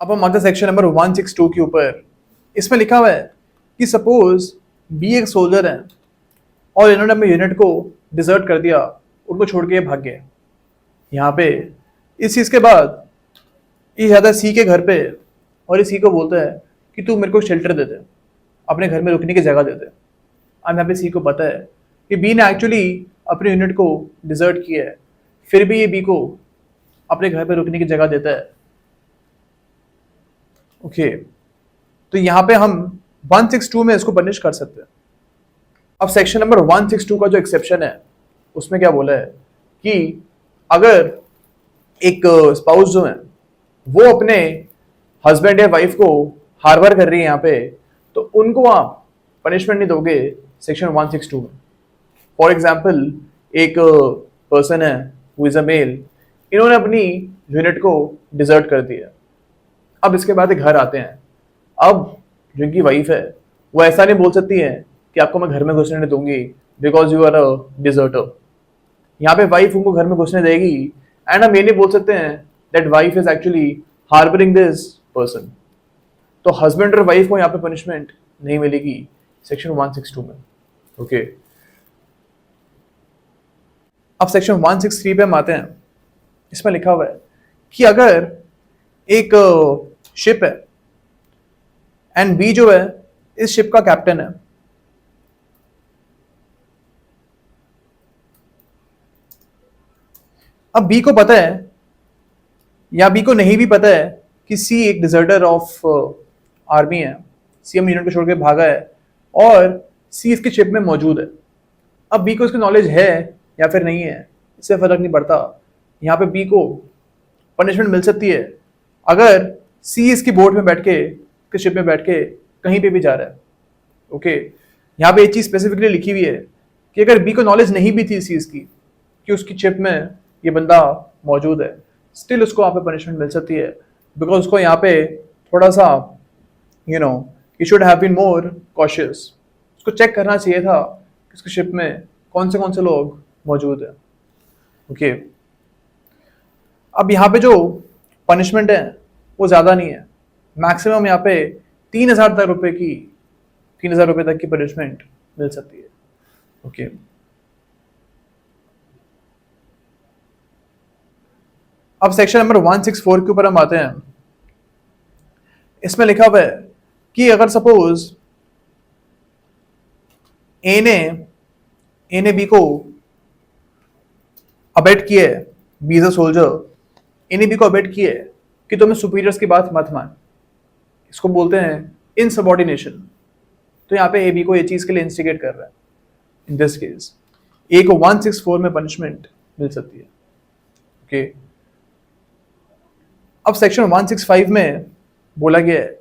अब हम आते हैं सेक्शन नंबर 162 के ऊपर। इसमें लिखा हुआ है कि सपोज बी एक सोल्जर है और इन्होंने अपने यूनिट को डिजर्ट कर दिया, उनको छोड़ के ये भाग गए। यहाँ पे इस चीज़ के बाद ये जाता है सी के घर पे और ये सी को बोलता है कि तू मेरे को शेल्टर दे दे, अपने घर में रुकने की जगह दे दे। अब यहाँ पे सी को पता है कि बी ने एक्चुअली अपने यूनिट को डिजर्ट किया है, फिर भी ये बी को अपने घर पे रुकने की जगह देता है। ओके, तो यहाँ पे हम 162 में इसको पनिश कर सकते हैं। अब सेक्शन नंबर 162 का जो एक्सेप्शन है उसमें क्या बोला है कि अगर एक स्पाउस जो है वो अपने हस्बैंड या वाइफ को हार्बर कर रही है यहाँ पे, तो उनको आप पनिशमेंट नहीं दोगे सेक्शन 162 में। फॉर एग्जाम्पल एक पर्सन है हु इज अ मेल, इन्होंने अपनी यूनिट को डिजर्ट कर दिया। अब इसके बाद घर आते हैं। अब जो इनकी वाइफ है वो ऐसा नहीं बोल सकती है कि आपको मैं घर में घुसने नहीं दूंगी because you are a deserter. यहाँ पे वाइफ उनको घर में घुसने देगी एंड हम ये नहीं बोल सकते हैं that wife is actually harbouring this person. तो हस्बैंड और वाइफ को यहाँ पे पनिशमेंट नहीं मिलेगी सेक्शन 162 में। ओके, अब सेक्शन 163 पे हम आते हैं। इसमें लिखा हुआ है कि अगर एक शिप है एंड बी जो है इस शिप का कैप्टन है, अब बी को पता है या बी को नहीं भी पता है कि सी एक डिजर्टर ऑफ आर्मी है, सी हम यूनिट को छोड़ के भागा है और सी इसके शिप में मौजूद है। अब बी को इसकी नॉलेज है या फिर नहीं है, इससे फर्क नहीं पड़ता। यहाँ पे बी को पनिशमेंट मिल सकती है अगर सी इसकी बोट में बैठ के, इसके शिप में बैठ के कहीं पे भी जा रहा है। ओके, यहाँ पे एक चीज स्पेसिफिकली लिखी हुई है कि अगर बी को नॉलेज नहीं भी थी इस चीज की कि उसकी शिप में ये बंदा मौजूद है, स्टिल उसको यहाँ पे पनिशमेंट मिल सकती है बिकॉज उसको यहाँ पे थोड़ा सा ही should have been more cautious. उसको चेक करना चाहिए था कि उसकी शिप में कौन से लोग मौजूद है। ओके, अब यहाँ पे जो पनिशमेंट है वो ज़्यादा नहीं है, मैक्सिमम यहाँ पे 3,000 रुपए तक की पनिशमेंट मिल सकती है। ओके, अब सेक्शन नंबर 164 के ऊपर हम आते हैं। इसमें लिखा हुआ है कि अगर सपोज ए ने बी को अबेट किया है, बी इज अ सोल्जर, ए ने बी को अबेट किया है कि तुम्हें सुपीरियर्स की बात मत मान, इसको बोलते हैं इनसबॉर्डिनेशन। तो यहाँ पे ए बी को ये चीज के लिए इंस्टिगेट कर रहा है। इन दिस केस ए को 164 में पनिशमेंट मिल सकती है। ओके, अब सेक्शन 165 में बोला गया है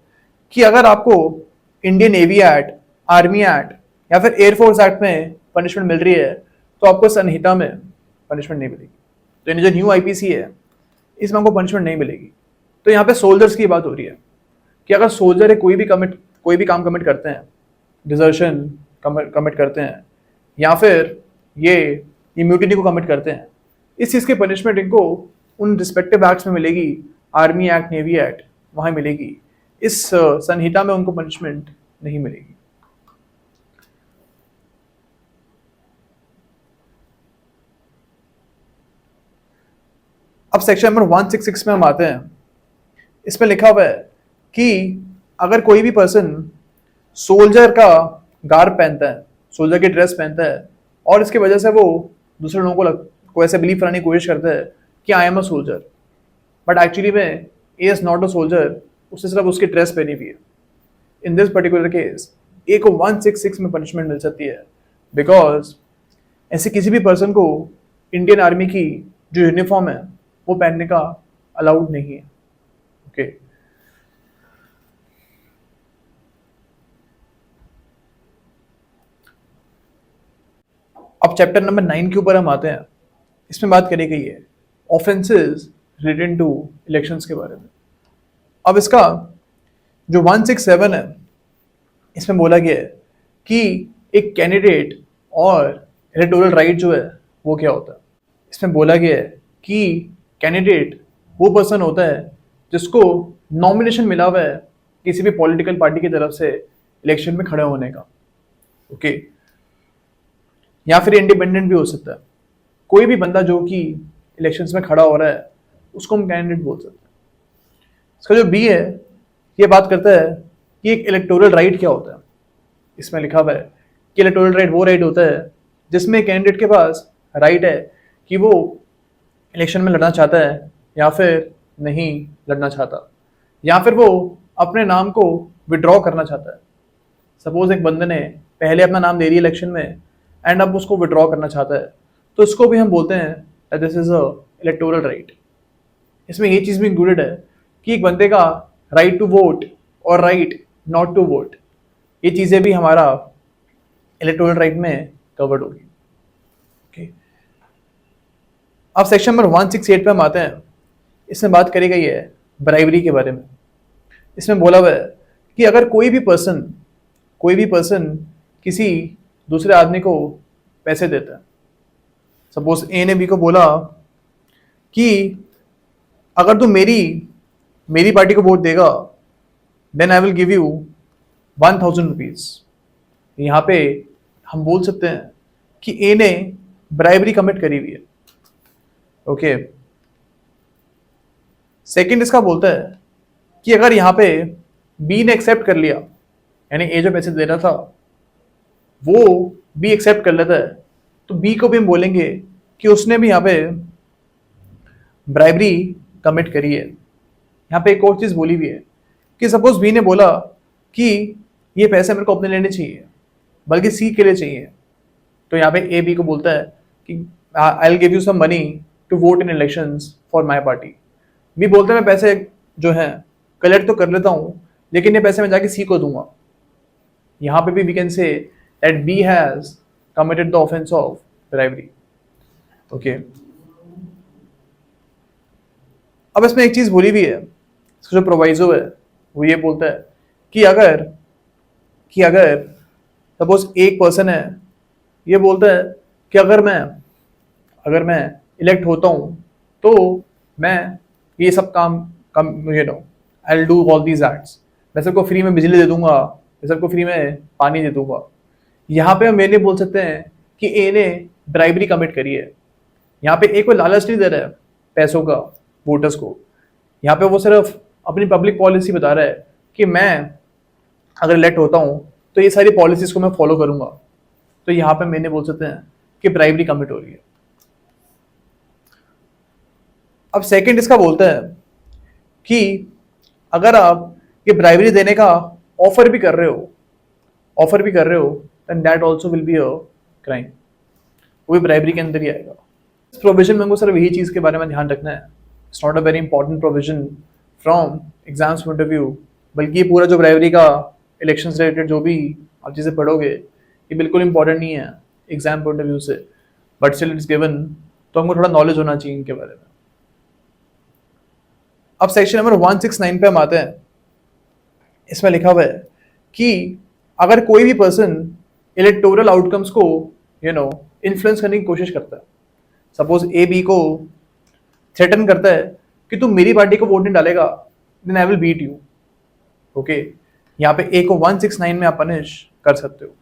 कि अगर आपको Indian navy act, army act या फिर एयरफोर्स एक्ट में पनिशमेंट मिल रही है तो आपको संहिता में पनिशमेंट नहीं मिलेगी। तो यानी जो न्यू आईपीसी है इसमें आपको पनिशमेंट नहीं मिलेगी। तो यहाँ पे सोल्जर्स की बात हो रही है कि अगर सोल्जर कोई भी काम कमिट करते हैं, डिजर्शन कमिट करते हैं या फिर ये म्यूटिनी को कमिट करते हैं, इस चीज़ की पनिशमेंट इनको उन रिस्पेक्टिव एक्ट्स में मिलेगी, आर्मी एक्ट, नेवी एक्ट, वहाँ मिलेगी। इस संहिता में उनको पनिशमेंट नहीं मिलेगी। अब सेक्शन नंबर 166 में हम आते हैं। इसमें लिखा हुआ है कि अगर कोई भी पर्सन सोल्जर का गार्ब पहनता है, सोल्जर की ड्रेस पहनता है और इसकी वजह से वो दूसरे लोगों को ऐसे बिलीव कराने की कोशिश करता है कि I am a soldier, but actually में ए इज नॉट अ सोल्जर, उससे सिर्फ उसकी ड्रेस पहनी हुई है। इन दिस पर्टिकुलर केस ए को 166 में पनिशमेंट मिल सकती है बिकॉज ऐसे किसी भी पर्सन को इंडियन आर्मी की जो यूनिफॉर्म है वो पहनने का अलाउड नहीं है। ओके, अब चैप्टर नंबर 9 के ऊपर हम आते हैं। इसमें बात करी गई है ऑफेंसेस रिलेटेड टू इलेक्शंस के बारे में। अब इसका जो 167 है इसमें बोला गया है कि एक कैंडिडेट और इलेक्टोरल राइट जो है वो क्या होता है। इसमें बोला गया है कि कैंडिडेट वो पर्सन होता है जिसको नॉमिनेशन मिला हुआ है किसी भी पॉलिटिकल पार्टी की तरफ से इलेक्शन में खड़े होने का, ओके, या फिर इंडिपेंडेंट भी हो सकता है। कोई भी बंदा जो कि इलेक्शंस में खड़ा हो रहा है उसको हम कैंडिडेट बोल सकते हैं। इसका जो बी है ये बात करता है कि एक इलेक्टोरल राइट क्या होता है। इसमें लिखा हुआ है कि इलेक्टोरल राइट वो राइट होता है जिसमें कैंडिडेट के पास राइट है कि वो इलेक्शन में लड़ना चाहता है या फिर नहीं लड़ना चाहता, या फिर वो अपने नाम को विड्रॉ करना चाहता है। सपोज एक बंदे ने पहले अपना नाम दे दिया इलेक्शन में एंड अब उसको विड्रॉ करना चाहता है, तो इसको भी हम बोलते हैं this is a electoral right. इसमें ये चीज़ भी इंक्लूडेड है कि एक बंदे का राइट टू वोट और राइट नॉट टू वोट, ये चीज़ें भी हमारा इलेक्टोरल राइट में कवर्ड होगी। ओके, अब सेक्शन नंबर 168 पे हम आते हैं। इसमें बात करी गई है ब्राइबरी के बारे में। इसमें बोला हुआ है कि अगर कोई भी पर्सन किसी दूसरे आदमी को पैसे देता है, सपोज ए ने बी को बोला कि अगर तू मेरी पार्टी को वोट देगा then I will give you 1000 rupees. यहाँ पे हम बोल सकते हैं कि ए ने ब्राइबरी कमिट करी हुई है। ओके, सेकंड इसका बोलता है कि अगर यहाँ पे बी ने एक्सेप्ट कर लिया, यानी ए जो पैसे दे रहा था वो बी एक्सेप्ट कर लेता है, तो बी को भी हम बोलेंगे कि उसने भी यहाँ पे ब्राइबरी कमिट करी है। यहाँ पे एक और चीज़ बोली हुई है कि सपोज बी ने बोला कि ये पैसे मेरे को अपने लेने चाहिए बल्कि सी के लिए चाहिए, तो यहाँ पे ए बी को बोलता है कि I will give you some money to vote in elections for my party. B बोलते हैं मैं पैसे जो हैं कलेक्ट तो कर लेता हूँ लेकिन ये पैसे मैं जाके सी को दूंगा। यहाँ पे भी we can say that B has committed the offence of bribery. Okay, अब इसमें एक चीज़ बोली भी है, इसका जो प्रोवाइजो है वो ये बोलता है कि अगर सपोज एक पर्सन है, ये बोलता है कि अगर मैं इलेक्ट होता हूँ तो मैं ये सब काम I will do all these acts, मैं सबको फ्री में बिजली दे दूंगा, मैं सबको फ्री में पानी दे दूंगा। यहाँ पे हम ये बोल सकते हैं कि ए ने ब्राइबरी कमिट करी है। यहाँ पे ए को लालच नहीं दे रहा है पैसों का वोटर्स को, यहाँ पे वो सिर्फ अपनी पब्लिक पॉलिसी बता रहा है कि मैं अगर इलेक्ट होता हूँ तो ये सारी पॉलिसीज को मैं फॉलो करूंगा। तो यहाँ पे मैंने बोल सकते हैं कि ब्राइबरी कमिट हो रही है। अब सेकंड इसका बोलता है कि अगर आप ये ब्राइबरी देने का ऑफर भी कर रहे हो then that also will be a crime, वो भी ब्राइबरी के अंदर ही आएगा। इस प्रोविजन में हमको सिर्फ यही चीज़ के बारे में ध्यान रखना है, it's not a very important provision from exams point of view, बल्कि ये पूरा जो ब्राइबरी का इलेक्शन से रिलेटेड जो भी आप चीज़ें पढ़ोगे ये बिल्कुल इंपॉर्टेंट नहीं है एग्जाम पॉइंट ऑफ व्यू से, बट स्टिल इट्स गिवन, तो हमको थोड़ा नॉलेज होना चाहिए इनके बारे में। अब सेक्शन नंबर 169 पे हम आते हैं। इसमें लिखा हुआ है कि अगर कोई भी पर्सन इलेक्टोरल आउटकम्स को इन्फ्लुएंस करने की कोशिश करता है, सपोज ए बी को थ्रेटन करता है कि तुम मेरी पार्टी को वोट नहीं डालेगा then I will beat you. Okay, यहाँ पे ए को 169 में आप पनिश कर सकते हो।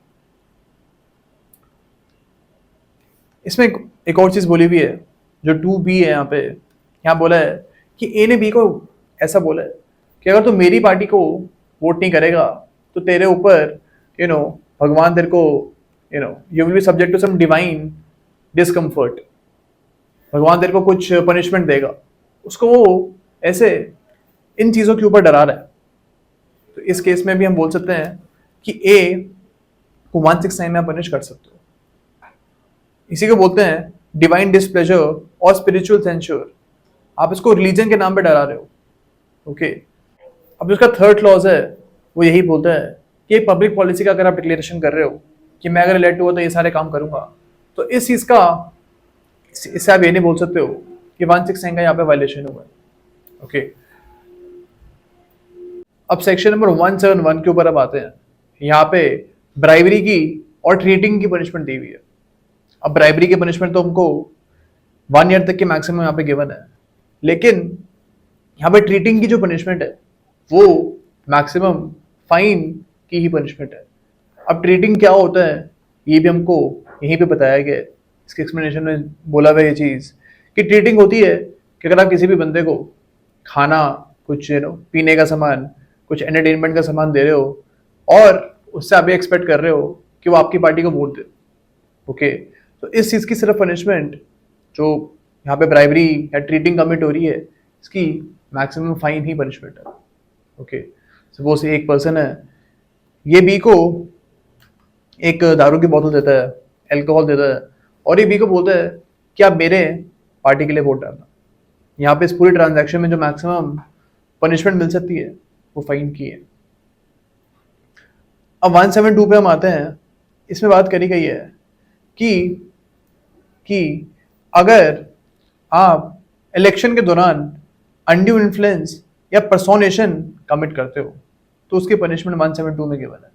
इसमें एक और चीज बोली हुई है जो 2B है। यहाँ बोला है कि ए ने बी को ऐसा बोला है कि अगर तू मेरी पार्टी को वोट नहीं करेगा तो तेरे ऊपर भगवान तेरे को you will be subject to some divine discomfort, भगवान तेरे को कुछ पनिशमेंट देगा। उसको वो ऐसे इन चीज़ों के ऊपर डरा रहा है। तो इस केस में भी हम बोल सकते हैं कि ए को 169 में पनिश कर सकते हो। इसी को बोलते हैं डिवाइन डिस्प्लेजर और स्पिरिचुअल सेंश्योर। आप इसको रिलीजन के नाम पे डरा रहे हो। ओके, अब जिसका थर्ड क्लॉज है वो यही बोलता है कि पब्लिक पॉलिसी का अगर आप डिक्लेरेशन कर रहे हो कि मैं अगर इलेक्ट हुआ तो ये सारे काम करूंगा, तो इस चीज़ का इससे आप ये नहीं बोल सकते हो कि 169 का यहाँ पे वायलेशन हुआ है। ओके, अब सेक्शन नंबर 171 के ऊपर अब आते हैं। यहाँ पे ब्राइबरी की और ट्रीटिंग की पनिशमेंट दी हुई है। अब ब्राइबरी की पनिशमेंट तो हमको 1 ईयर तक के मैक्सिमम यहाँ पे गिवन है, लेकिन यहाँ पे ट्रीटिंग की जो पनिशमेंट है वो मैक्सिमम फाइन की ही पनिशमेंट है। अब ट्रीटिंग क्या होता है ये भी हमको यहीं पे बताया गया है, इसके एक्सप्लेनेशन में बोला हुआ ये चीज़ कि ट्रीटिंग होती है कि अगर आप किसी भी बंदे को खाना, कुछ पीने का सामान, कुछ एंटरटेनमेंट का सामान दे रहे हो और उससे आप ये एक्सपेक्ट कर रहे हो कि वो आपकी पार्टी को वोट दे, ओके, तो इस चीज़ की सिर्फ पनिशमेंट जो यहाँ पे ब्राइबरी या ट्रीटिंग कमिट हो रही है इसकी मैक्सिमम फाइन ही पनिशमेंट है, ओके। सपोज एक पर्सन है, ये बी को एक दारू की बोतल देता है, अल्कोहल देता है और ये बी को बोलता है कि आप मेरे पार्टी के लिए वोट डालना। यहाँ पे इस पूरी ट्रांजैक्शन में जो मैक्सिमम पनिशमेंट मिल सकती है वो फाइन की है। अब 172 पे हम आते हैं, इसमें बात करी गई है कि अगर आप इलेक्शन के दौरान अनड्यू इन्फ्लुएंस या पर्सोनेशन कमिट करते हो तो उसकी पनिशमेंट 172 में गिवन है।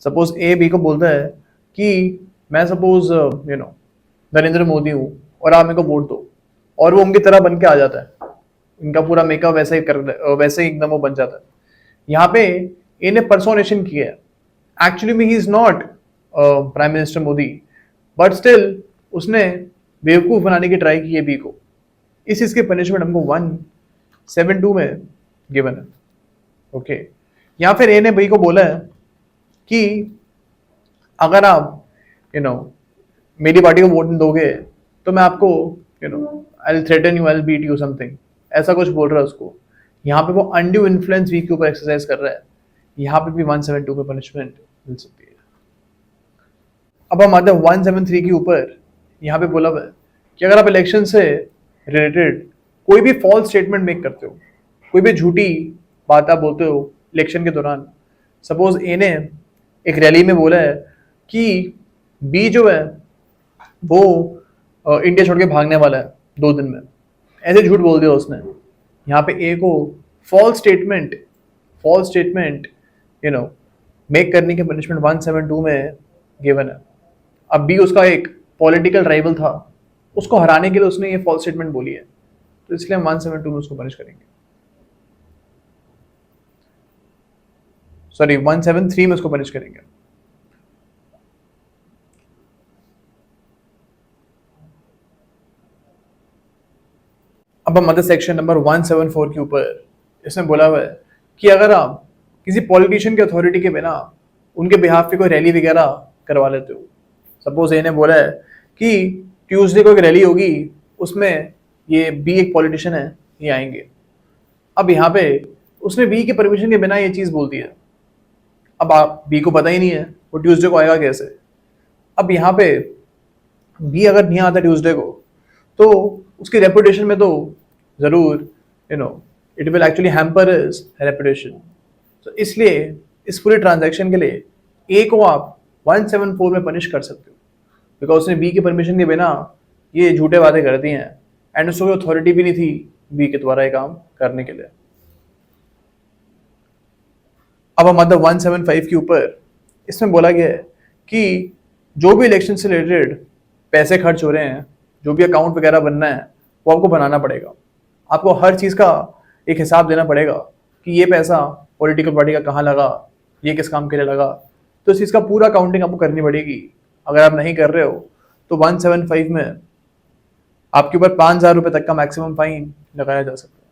सपोज ए बी को बोलता है कि मैं सपोज नरेंद्र मोदी हूँ और आप मेरे को वोट दो, और वो उनकी तरह बन के आ जाता है, इनका पूरा मेकअप वैसे ही एकदम वो बन जाता है। यहाँ पे ए ने पर्सोनेशन किया है, एक्चुअली में he is not prime minister Modi, but still उसने बेवकूफ बनाने की ट्राई की है बी को। इस चीज की पनिशमेंट हमको 172 में गिवन है, ओके। या फिर ए ने बी को बोला है कि अगर आप मेरी पार्टी को वोट दोगे तो मैं आपको I will threaten you, I will beat you something, ऐसा कुछ बोल रहा है उसको। यहाँ पे वो अनड्यू इन्फ्लुएंस वीक के ऊपर एक्सरसाइज कर रहा है, यहाँ पे भी 172 में पनिशमेंट मिल सकती है। अब हम आते हैं 173 के ऊपर। यहाँ पे बोला हुआ है कि अगर आप इलेक्शन से रिलेटेड कोई भी फॉल्स स्टेटमेंट मेक करते हो, कोई भी झूठी बात आप बोलते हो इलेक्शन के दौरान, सपोज ए ने एक रैली में बोला है कि बी जो है वो इंडिया छोड़ के भागने वाला है 2 दिन में, ऐसे झूठ बोल दिया उसने। यहाँ पे ए को फॉल्स स्टेटमेंट मेक करने की पनिशमेंट 172 में गिवन है। अब बी उसका एक पॉलिटिकल राइवल था, उसको हराने के लिए उसने ये फॉल्स स्टेटमेंट बोली है, तो इसलिए हम 172 में उसको पनिश करेंगे, सॉरी 173 में उसको पनिश करेंगे। अब हम सेक्शन नंबर 174 के ऊपर। इसमें बोला हुआ है कि अगर आप किसी पॉलिटिशियन की अथॉरिटी के बिना उनके बिहाफ पे कोई रैली वगैरह करवा लेते हो, सपोज ए ने बोला है कि ट्यूसडे को एक रैली होगी, उसमें ये बी एक पॉलिटिशियन है, ये आएंगे। अब यहाँ पे उसने बी के परमिशन के बिना ये चीज़ बोल दी है। अब आप बी को पता ही नहीं है वो ट्यूसडे को आएगा कैसे। अब यहाँ पे बी अगर नहीं आता ट्यूसडे को तो उसकी रेपुटेशन में तो ज़रूर it will actually hamper his reputation. तो इसलिए इस पूरे ट्रांजैक्शन के लिए ए को आप 174 में पनिश कर सकते हो, बिकॉज उसने बी के परमिशन के बिना ये झूठे वादे कर दिए हैं एंड उसको अथॉरिटी भी नहीं थी बी के द्वारा ये काम करने के लिए। अब हम 175 के ऊपर। इसमें बोला गया है कि जो भी इलेक्शन से रिलेटेड पैसे खर्च हो रहे हैं, जो भी अकाउंट वगैरह बनना है वो आपको बनाना पड़ेगा। आपको हर चीज़ का एक हिसाब देना पड़ेगा कि ये पैसा पॉलिटिकल पार्टी का कहाँ लगा, ये किस काम के लिए लगा, तो इस चीज़ का पूरा काउंटिंग आपको करनी पड़ेगी। अगर आप नहीं कर रहे हो तो 175 में आपके ऊपर 5,000 रुपये तक का मैक्सिमम फाइन लगाया जा सकता है।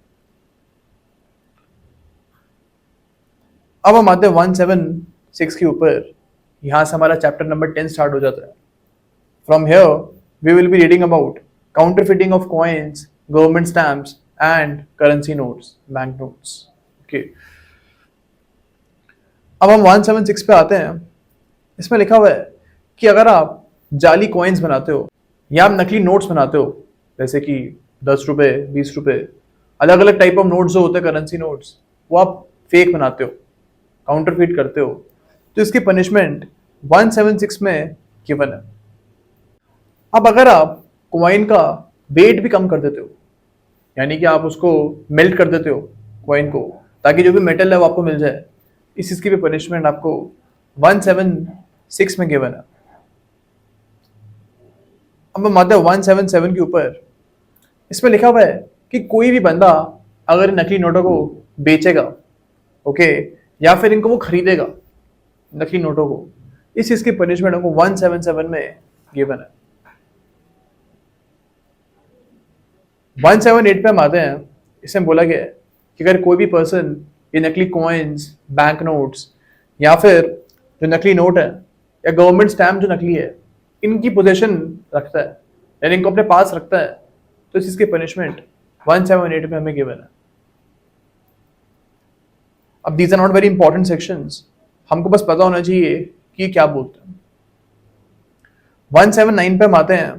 अब हम आते हैं 176 के ऊपर। यहाँ से हमारा चैप्टर नंबर 10 स्टार्ट हो जाता है। From here we will be reading about counterfeiting of coins, government stamps and currency notes, bank notes, okay. अब हम 176 पे आते हैं। इसमें लिखा हुआ है कि अगर आप जाली कॉइन्स बनाते हो या आप नकली नोट्स बनाते हो, जैसे कि 10 रुपये, 20 रुपये, अलग अलग टाइप ऑफ नोट्स जो होते हैं करेंसी नोट्स, वो आप फेक बनाते हो, काउंटरफिट करते हो, तो इसकी पनिशमेंट 176 में गिवन है। अब अगर आप कॉइन का वेट भी कम कर देते हो, यानी कि आप उसको मेल्ट कर देते हो कॉइन को, ताकि जो भी मेटल है वो आपको मिल जाए, इस चीज़ की भी पनिशमेंट आपको 176 में गिवन है। अब हम आते हैं 177 के ऊपर। इसमें लिखा हुआ है कि कोई भी बंदा अगर नकली नोटों को बेचेगा ओके, या फिर इनको वो खरीदेगा नकली नोटों को, इस चीज की पनिशमेंट हमको 177 में गिवन है। 178 पे हम आते हैं। इसमें बोला गया है कि अगर कोई भी पर्सन ये नकली कॉइन्स, बैंक नोट्स या फिर जो नकली नोट है या गवर्नमेंट स्टैम्प जो नकली है, इनकी पोजीशन रखता है यानी इनको अपने पास रखता है, तो इस चीज की पनिशमेंट 178 में हमें गिवन है। अब these are not very important sections, हमको बस पता होना चाहिए कि ये क्या बोलते हैं। 179 पे हम आते हैं।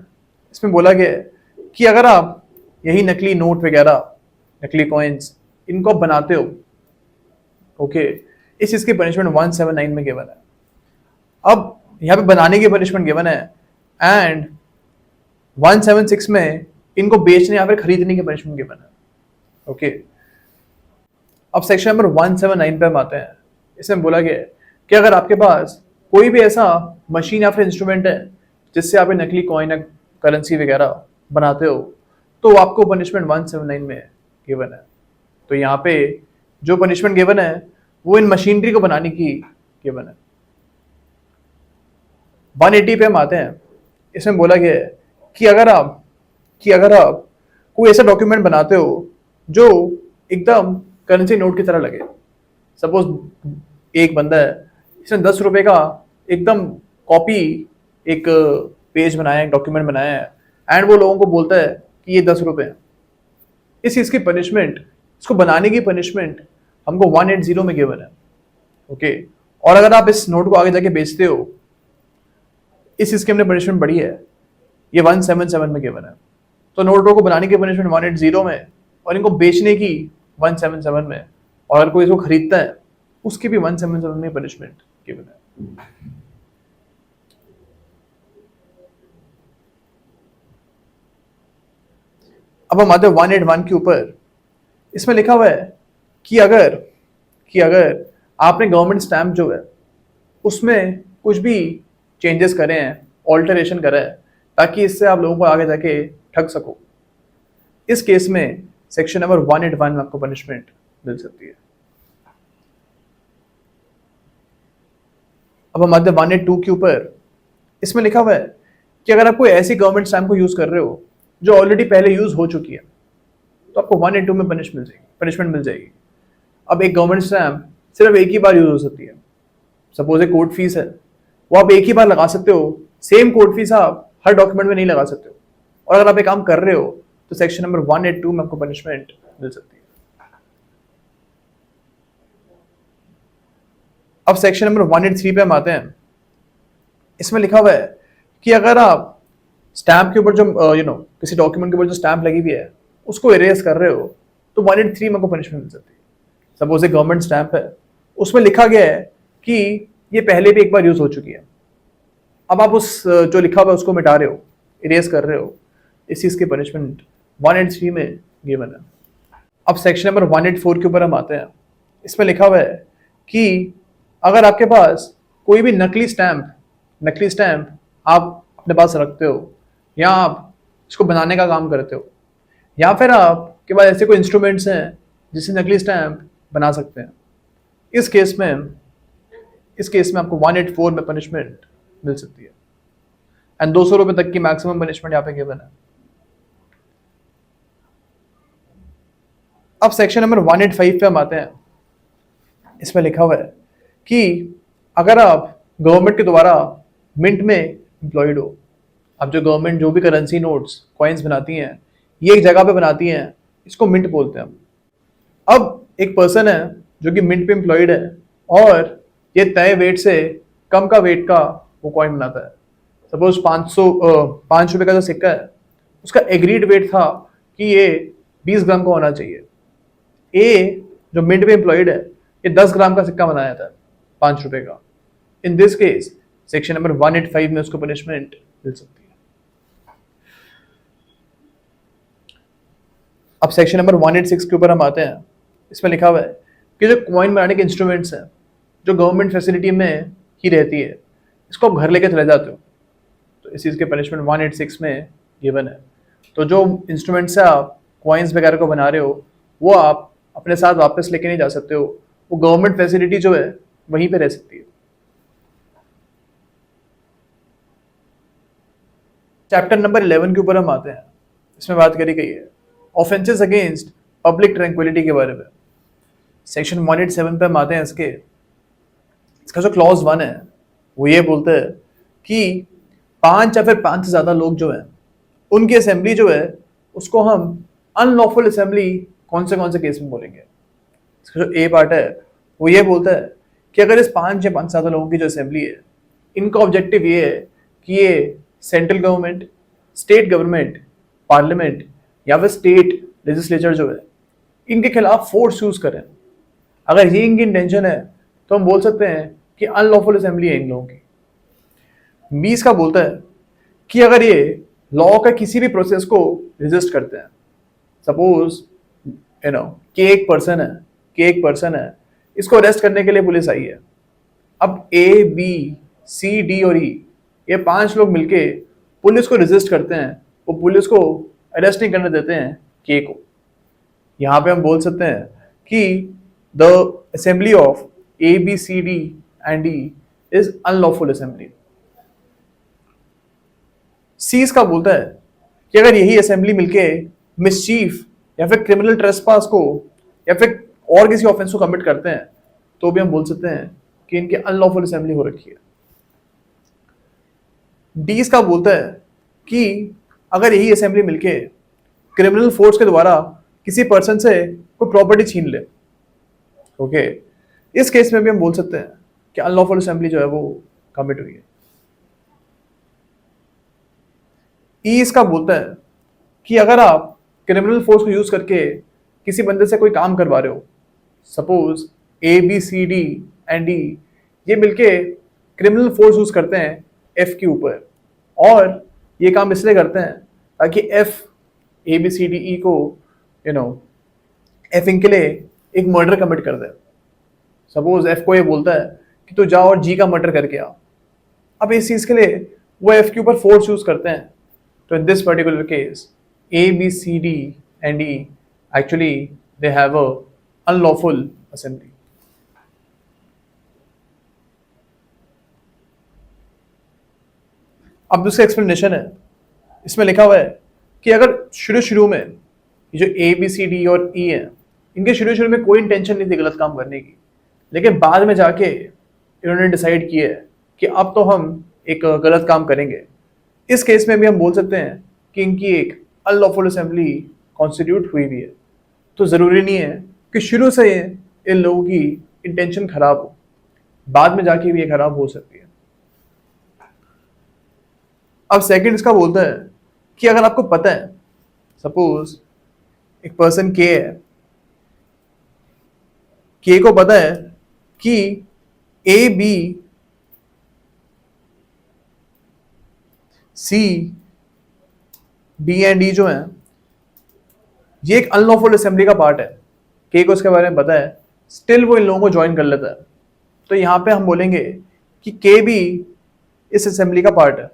इसमें बोला गया है कि अगर आप यही नकली नोट वगैरह, नकली कॉइन्स, इनको आप बनाते हो, ओके, इस चीज की पनिशमेंट 179 में गिवन है। अब यहाँ पे बनाने की पनिशमेंट गिवन है एंड 176 में इनको बेचने या फिर खरीदने की पनिशमेंट गिवन है, ओके। अब सेक्शन नंबर 179 पे हम आते हैं। इसमें बोला गया है कि अगर आपके पास कोई भी ऐसा मशीन या फिर इंस्ट्रूमेंट है जिससे आप नकली कॉइन या करेंसी वगैरह बनाते हो, तो आपको पनिशमेंट 179 में गिवन है। तो यहाँ पे जो पनिशमेंट गिवन है वो इन मशीनरी को बनाने की गिवन है। 180 पे हम आते हैं। इसमें बोला गया है कि अगर आप कोई ऐसा डॉक्यूमेंट बनाते हो जो एकदम करेंसी नोट की तरह लगे, सपोज एक बंदा है, इसने 10 रुपए का एकदम कॉपी एक पेज बनाया है, एक डॉक्यूमेंट बनाया है एंड वो लोगों को बोलता है कि ये 10 रुपए है। इस चीज की पनिशमेंट, इसको बनाने की पनिशमेंट हमको 180 में गिवन है, ओके। और अगर आप इस नोट को आगे जाके बेचते हो, इस चीज की हमने पनिशमेंट बढ़ी है, ये 177 में गिवन है। तो नोटों को बनाने की पनिशमेंट 180 में और इनको बेचने की 177 में, और अगर कोई इसको खरीदता है उसकी भी 177 में पनिशमेंट गिवन है। अब हम आते हैं 181 के ऊपर। इसमें लिखा हुआ है कि अगर आपने गवर्नमेंट स्टैम्प जो है उसमें कुछ भी चेंजेस करे हैं, ऑल्टरेशन करा है, ताकि इससे आप लोगों को आगे जाके ठग सको, इस केस में सेक्शन नंबर 181 में आपको पनिशमेंट मिल सकती है। अब हम आते हैं 182 के ऊपर। इसमें लिखा हुआ है कि अगर आप कोई ऐसी गवर्नमेंट स्टैम्प को यूज कर रहे हो जो ऑलरेडी पहले यूज हो चुकी है, तो आपको 182 में पनिशमेंट मिल जाएगी। अब एक गवर्नमेंट स्टैम्प सिर्फ एक ही बार यूज हो सकती है। सपोज एक कोर्ट फीस है, वो आप एक ही बार लगा सकते हो, सेम कोर्ट फीस आप हर डॉक्यूमेंट में नहीं लगा सकते हो। और अगर आप एक काम कर रहे हो तो सेक्शन नंबर 182 में आपको पनिशमेंट मिल सकती है। अब सेक्शन नंबर 183 पे हम आते हैं। इसमें लिखा हुआ है कि अगर आप स्टैम्प के ऊपर जो किसी डॉक्यूमेंट के ऊपर जो स्टैम्प लगी हुई है उसको इरेज कर रहे हो, तो 183 में आपको पनिशमेंट मिल सकती है। सपोज एक गवर्नमेंट स्टैम्प है, उसमें लिखा गया है कि ये पहले भी एक बार यूज हो चुकी है। अब आप उस जो लिखा हुआ है उसको मिटा रहे हो, इरेज कर रहे हो, इस चीज की पनिशमेंट 183 में गिवन है। अब सेक्शन नंबर 184 के ऊपर हम आते हैं। इसमें लिखा हुआ है कि अगर आपके पास कोई भी नकली स्टैम्प आप अपने पास रखते हो, या आप इसको बनाने का काम करते हो, या फिर आपके पास ऐसे कोई इंस्ट्रूमेंट्स हैं जिससे नकली स्टैम्प बना सकते हैं, इस केस में आपको 184 में पनिशमेंट मिल सकती है एंड 200 रुपए तक की मैक्सिमम पनिशमेंट यहाँ पे गिवन है। अब सेक्शन नंबर 185 पे हम आते हैं। इसमें लिखा हुआ है कि अगर आप गवर्नमेंट के द्वारा मिंट में एम्प्लॉयड हो, अब जो गवर्नमेंट जो भी करेंसी नोट्स, कॉइन्स बनाती हैं, ये एक जगह पे बनाती हैं, इसको मिंट बोलते हैं हम। अब एक पर्सन है जो कि मिंट पे एम्प्लॉयड है और ये तय वेट से कम का वेट का वो कॉइन बनाता है। सपोज 5 रुपए का जो सिक्का है उसका एग्रीड वेट था कि ये 20 ग्राम का होना चाहिए। ए जो मिंट पे एम्प्लॉयड है ये 10 ग्राम का सिक्का बनाया था 5 रुपए का। In this case section number 185 में उसको पनिशमेंट मिल सकती है। अब सेक्शन नंबर 186 के ऊपर हम आते हैं। इसमें लिखा हुआ है कि जो कॉइन बनाने के इंस्ट्रूमेंट्स हैं जो गवर्नमेंट फैसिलिटी में ही रहती है, इसको आप घर लेके चले जाते हो, तो इस चीज़ के पनिशमेंट 186 में गिवन है। तो जो इंस्ट्रूमेंट से आप कॉइन्स वगैरह को बना रहे हो वो आप अपने साथ वापस लेके नहीं जा सकते हो, वो गवर्नमेंट फैसिलिटी जो है वहीं पे रह सकती है। चैप्टर नंबर 11 के ऊपर हम आते हैं। इसमें बात करी गई है ऑफेंसेस अगेंस्ट पब्लिक ट्रैंक्विलिटी के बारे में। सेक्शन 187 पे हम आते हैं। इसका जो क्लॉज 1 है वो ये बोलता है कि 5 या फिर 5 से ज्यादा लोग जो है उनकी असेंबली जो है उसको हम अनलॉफुल असेंबली कौन से केस में बोलेंगे। इसका जो ए पार्ट है वो ये बोलता है कि अगर इस 5 या 5 से ज्यादा लोगों की जो असेंबली है इनका ऑब्जेक्टिव ये है कि ये central government, state government, parliament या फिर स्टेट लेजिस्लेचर जो है इनके खिलाफ फोर्स यूज करें, अगर ये इनकी इंटेंशन है तो हम बोल सकते हैं कि अनलॉफुल असेंबली है इन लोगों की। 20 का बोलता है कि अगर ये लॉ का किसी भी प्रोसेस को रेजिस्ट करते हैं, सपोज कि एक पर्सन है इसको अरेस्ट करने के लिए पुलिस आई है। अब ए, बी, सी, डी और ई ये 5 लोग मिलके पुलिस को रेजिस्ट करते हैं, वो पुलिस को अरेस्ट नहीं करने देते हैं के को। यहां पे हम बोल सकते हैं कि the assembly of A, B, C, D and D is unlawful assembly. सी इसका बोलता है कि अगर यही असेंबली मिलके मिसचीफ या फिर क्रिमिनल ट्रेसपास को या फिर और किसी ऑफेंस को कमिट करते हैं तो भी हम बोल सकते हैं कि इनकी अनलॉफुल असेंबली हो रखी है। डी इसका बोलता है कि अगर यही असेंबली मिलके क्रिमिनल फोर्स के द्वारा किसी पर्सन से कोई प्रॉपर्टी छीन ले, ओके, इस केस में भी हम बोल सकते हैं कि अनलॉफुल असेंबली जो है वो कमिट हुई है। ई इसका बोलता है कि अगर आप क्रिमिनल फोर्स को यूज करके किसी बंदे से कोई काम करवा रहे हो, suppose A, B, C, D and D ये मिलके क्रिमिनल फोर्स यूज करते हैं एफ के ऊपर, और ये काम इसलिए करते हैं ताकि F A, B, C, D, E को एफ इनके लिए एक मर्डर कमिट कर दे। सपोज एफ को ये बोलता है कि तू जा और जी का मर्डर करके आ। अब इस चीज के लिए वो एफ के ऊपर फोर्स यूज करते हैं। तो in this particular case A, B, C, D and E actually they have a unlawful assembly. अब दूसरा एक्सप्लेनेशन है, इसमें लिखा हुआ है कि अगर शुरू में ये जो ए, बी, सी, डी और ई है इनके शुरू में कोई इंटेंशन नहीं थी गलत काम करने की, लेकिन बाद में जाके इन्होंने डिसाइड किया है कि अब तो हम एक गलत काम करेंगे, इस केस में भी हम बोल सकते हैं कि इनकी एक अनलॉफुल असेंबली कॉन्स्टिट्यूट हुई भी है। तो ज़रूरी नहीं है कि शुरू से इन लोगों की इंटेंशन खराब हो, बाद में जाके भी ये खराब हो सकती है। अब सेकंड इसका बोलता है कि अगर आपको पता है, सपोज एक पर्सन के है, के को पता है कि A, B, C, D and D जो है ये एक अनलॉफुल असेंबली का पार्ट है, के को इसके बारे में पता है, स्टिल वो इन लोगों को ज्वाइन कर लेता है। तो यहां पे हम बोलेंगे कि के भी इस असेंबली का पार्ट है,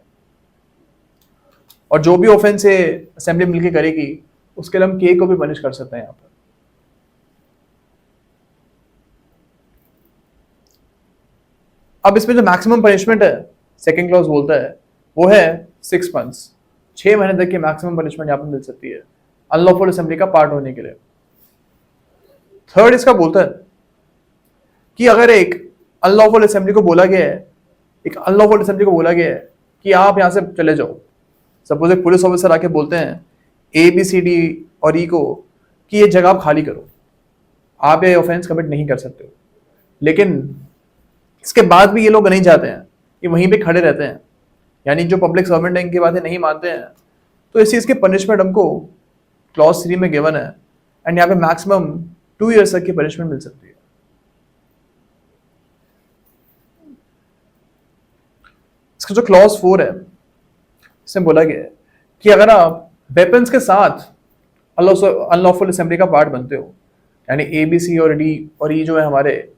और जो भी ऑफेंस है असेंबली मिलकर करेगी उसके लिए हम के को भी पनिश कर सकते हैं यहां पर। अब इसमें जो मैक्सिमम पनिशमेंट है सेकंड क्लॉज बोलता है वो है 6 months, 6 महीने तक की मैक्सिमम पनिशमेंट यहाँ पर मिल सकती है अनलॉफुल असेंबली का पार्ट होने के लिए। थर्ड इसका बोलता है कि अगर एक अनलॉफुल असेंबली को बोला गया है कि आप यहां से चले जाओ, सपोज एक पुलिस ऑफिसर आके बोलते हैं ए, बी, सी, डी और ई को कि ये जगह आप खाली करो, आप ये ऑफेंस कमिट नहीं कर सकते हो, लेकिन इसके बाद भी ये लोग नहीं जाते हैं, ये वहीं पे खड़े रहते हैं, यानी जो पब्लिक सर्वेंट है इनकी बातें नहीं मानते हैं, तो इस चीज़ की पनिशमेंट हमको क्लॉज 3 में गिवन है, एंड यहाँ पे मैक्सिमम 2 years तक की पनिशमेंट मिल सकती है। इसका जो क्लॉज 4 है इसमें बोला गया है कि अगर आप वेपन्स के साथ अनलॉफुल असेंबली का पार्ट बनते हो, यानी ए, बी, सी और डी और ई जो है हमारे,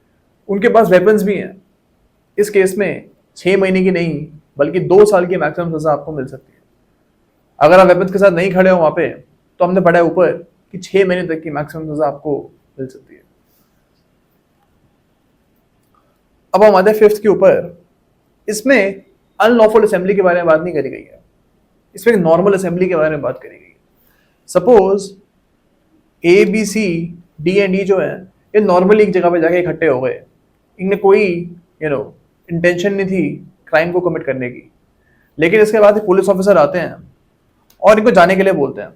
उनके पास वेपन्स भी हैं, इस केस में 6 महीने की नहीं बल्कि 2 साल की मैक्सिमम सजा आपको मिल सकती है। अगर आप वेपन्स के साथ नहीं खड़े हो वहां पे तो हमने पढ़ा है ऊपर कि 6 महीने तक की मैक्सिमम सजा आपको मिल सकती है। अब हम आते हैं फिफ्थ के ऊपर। इसमें अनलॉफुल असेंबली के बारे में बात नहीं करी गई है, इसमें नॉर्मल असेंबली के बारे में बात करी गई है। Suppose A B C D and E जो है ये नॉर्मली एक जगह पे जाके इकट्ठे हो गए, इनने कोई इंटेंशन नहीं थी क्राइम को कमिट करने की, लेकिन इसके बाद पुलिस ऑफिसर आते हैं और इनको जाने के लिए बोलते हैं।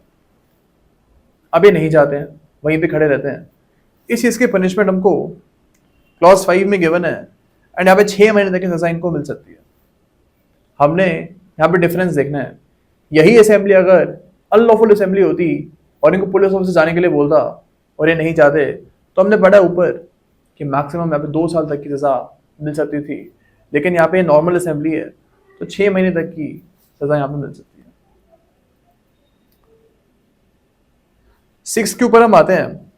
अब ये नहीं जाते हैं, वहीं पे खड़े रहते हैं। इस चीज़ की पनिशमेंट हमको क्लॉज 5 में गिवन है एंड यहाँ पे 6 महीने तक की सजा इनको मिल सकती है। हमने यहाँ पे डिफरेंस देखना है। यही असेंबली अगर अनलॉफुल असेंबली होती और इनको पुलिस ऑफिसर जाने के लिए बोलता और ये नहीं जाते तो हमने पढ़ा ऊपर कि मैक्सिमम यहाँ पे 2 साल तक की सजा मिल सकती थी, लेकिन यहाँ पे नॉर्मल असेंबली है तो 6 महीने तक की सजा यहाँ पे मिल सकती है। 6 के ऊपर हम आते हैं।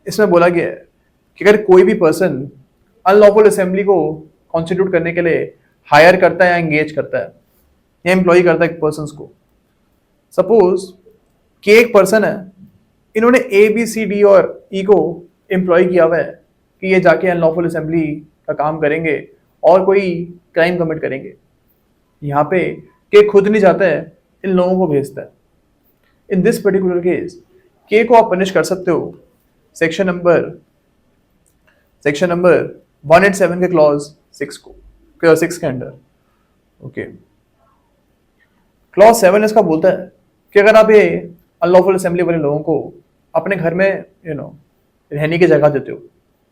इसमें बोला गया है कि अगर कोई भी पर्सन अनलॉफुल असेंबली को कॉन्स्टिट्यूट करने के लिए हायर करता है या एंगेज करता है या एम्प्लॉय करता है एक पर्सन को, सपोज कि एक पर्सन है, इन्होंने ए बी सी डी और ई को एम्प्लॉय किया हुआ है कि ये जाके अनलॉफुल असेंबली का काम करेंगे और कोई क्राइम कमिट करेंगे। यहाँ पे के खुद नहीं जाता है, इन लोगों को भेजता है। इन दिस पर्टिकुलर केस के को आप पनिश कर सकते हो सेक्शन नंबर 187 के क्लॉज 6 के अंडर। ओके, क्लॉज 7 इसका बोलता है कि अगर आप ये अनलॉफुल असेंबली वाले लोगों को अपने घर में रहने की जगह देते हो,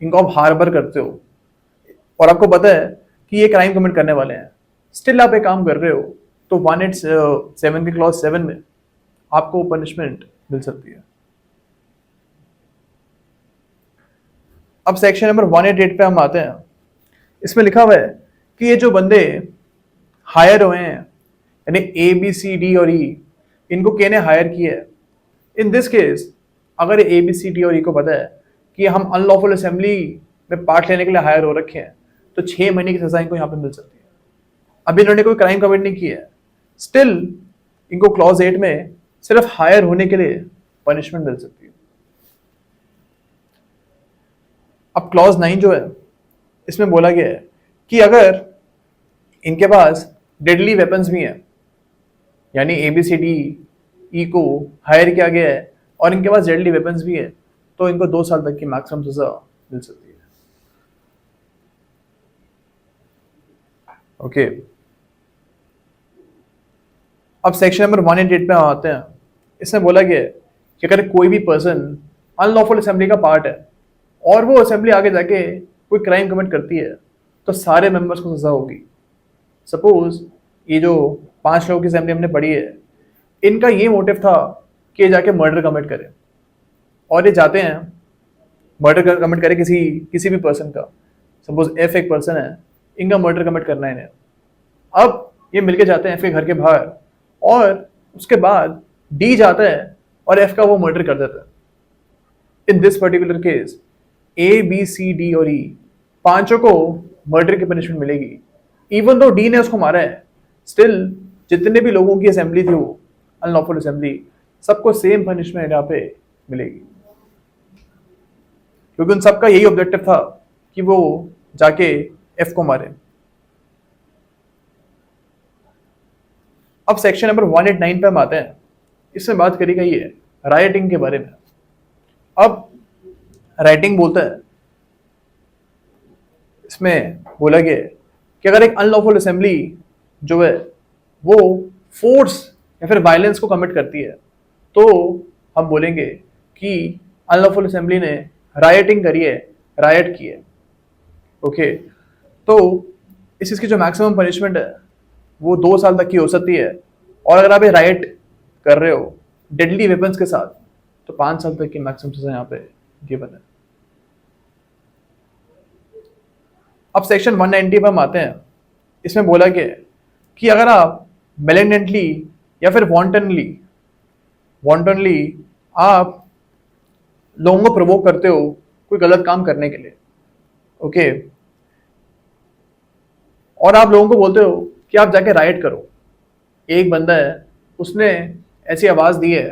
इनको आप हार्बर करते हो और आपको पता है कि ये क्राइम कमिट करने वाले हैं, स्टिल आप एक काम कर रहे हो, तो 187 के क्लॉज 7 में आपको पनिशमेंट मिल सकती है। अब सेक्शन नंबर 188 पे हम आते हैं। इसमें लिखा हुआ है कि ये जो बंदे हायर हुए हैं यानी ए बी सी डी और ई, इनको के ने हायर किया है। इन दिस केस अगर ए बी सी डी और ई को पता है कि हम अनलॉफुल असेंबली में पार्ट लेने के लिए हायर हो रखे हैं तो 6 महीने की सजा इनको यहाँ पे मिल सकती है। अभी इन्होंने कोई क्राइम कमिट नहीं किया है, स्टिल इनको क्लॉज 8 में सिर्फ हायर होने के लिए पनिशमेंट मिल सकती है। अब क्लॉज 9 जो है इसमें बोला गया है कि अगर इनके पास डेडली वेपन्स भी हैं, यानी ए बी सी डी ई को हायर किया गया है और इनके पास डेडली वेपन्स भी है, तो इनको 2 साल तक की मैक्सिमम सजा मिल सकती है। ओके, अब सेक्शन नंबर 188 पे आते हैं। इसमें बोला गया है कि अगर कोई भी पर्सन अनलॉफुल असेंबली का पार्ट है और वो असेंबली आगे जाके कोई क्राइम कमिट करती है तो सारे मेंबर्स को सजा होगी। सपोज ये जो 5 लोगों की असेंबली हमने पढ़ी है, इनका ये मोटिव था कि ये जाके मर्डर कमिट करे और ये जाते हैं मर्डर कमिट करे किसी भी पर्सन का। सपोज एफ एक पर्सन है, इनका मर्डर कमिट करना है इन्हें। अब ये मिलके जाते हैं एफ के घर के बाहर और उसके बाद डी जाता है और एफ का वो मर्डर कर देता है। In this particular case A B C D और ई पांचों को मर्डर की पनिशमेंट मिलेगी। इवन दो डी ने उसको मारा है, स्टिल जितने भी लोगों की असेंबली थी वो अनलॉफुल असेंबली, सबको सेम पनिशमेंट यहाँ पे मिलेगी, क्योंकि उन सबका यही ऑब्जेक्टिव था कि वो जाके एफ को मारे। अब सेक्शन नंबर 189 पे हम आते हैं। इसमें बात करी गई है राइटिंग के बारे में। अब राइटिंग बोलता है, इसमें बोला गया है कि अगर एक अनलॉफुल असेंबली जो है वो फोर्स या फिर वायलेंस को कमिट करती है तो हम बोलेंगे कि अनलॉफुल असेंबली ने राइटिंग करी है, राइट की है। ओके, तो इस चीज़ की जो मैक्सिमम पनिशमेंट है वो 2 साल तक की हो सकती है, और अगर आप ये राइट कर रहे हो डेडली वेपन्स के साथ तो 5 साल तक की मैक्सिमम सजा यहाँ पे गिवन है। अब सेक्शन 190 पर हम आते हैं। इसमें बोला गया है कि अगर आप मेलिग्नेंटली या फिर वॉन्टनली आप लोगों को प्रोवोक करते हो कोई गलत काम करने के लिए, ओके, और आप लोगों को बोलते हो कि आप जाके राइट करो। एक बंदा है, उसने ऐसी आवाज़ दी है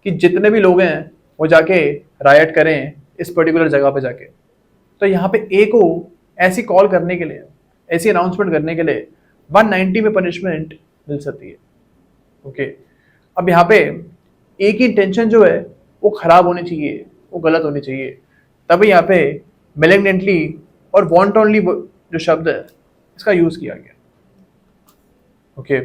कि जितने भी लोग हैं वो जाके राइट करें इस पर्टिकुलर जगह पे जाके, तो यहाँ पे ए को ऐसी कॉल करने के लिए, ऐसी अनाउंसमेंट करने के लिए 190 में पनिशमेंट मिल सकती है। ओके, अब यहाँ पे एक ही इंटेंशन जो है वो खराब होनी चाहिए, वो गलत होनी चाहिए, तभी यहाँ पे मेलिग्नेंटली और वॉन्टनली जो शब्द है इसका यूज किया गया। ओके